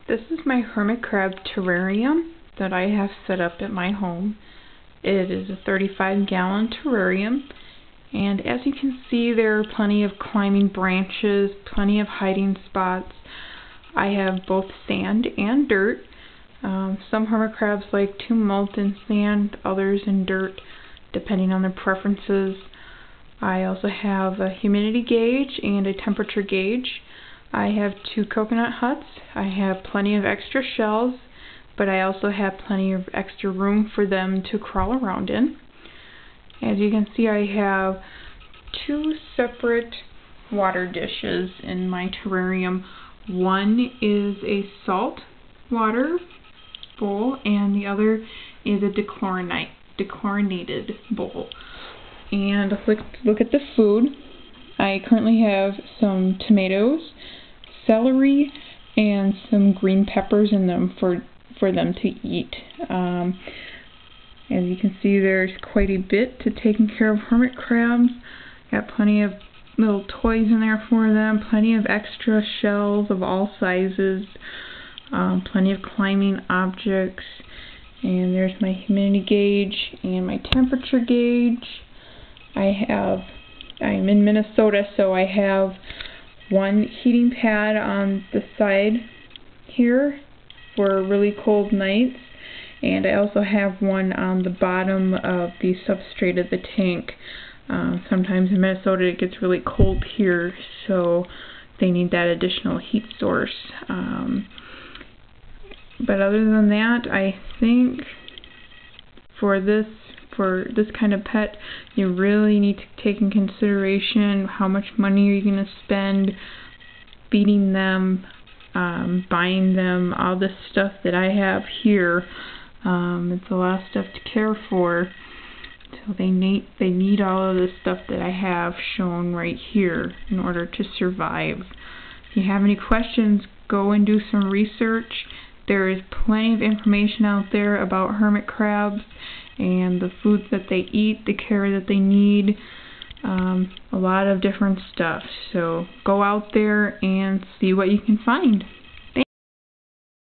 This is my Hermit Crab Terrarium that I have set up at my home. It is a 35-gallon terrarium, and as you can see, there are plenty of climbing branches, plenty of hiding spots. I have both sand and dirt. Some hermit crabs like to molt in sand, others in dirt, depending on their preferences. I also have a humidity gauge and a temperature gauge. I have 2 coconut huts. I have plenty of extra shells, but I also have plenty of extra room for them to crawl around in. As you can see, I have 2 separate water dishes in my terrarium. One is a salt water bowl and the other is a dechlorinated bowl. And look at the food. I currently have some tomatoes, celery, and some green peppers in them for them to eat. As you can see, there's quite a bit to taking care of hermit crabs. Got plenty of little toys in there for them, plenty of extra shells of all sizes, plenty of climbing objects, and there's my humidity gauge and my temperature gauge. I'm in Minnesota, so I have one heating pad on the side here for really cold nights, and I also have one on the bottom of the substrate of the tank. Sometimes in Minnesota it gets really cold here, so they need that additional heat source. But other than that, I think for this kind of pet, you really need to take in consideration how much money you're going to spend feeding them, buying them, all this stuff that I have here. It's a lot of stuff to care for, so they need all of the stuff that I have shown right here in order to survive. If you have any questions, go and do some research. There is plenty of information out there about hermit crabs and the foods that they eat, the care that they need, a lot of different stuff. So go out there and see what you can find.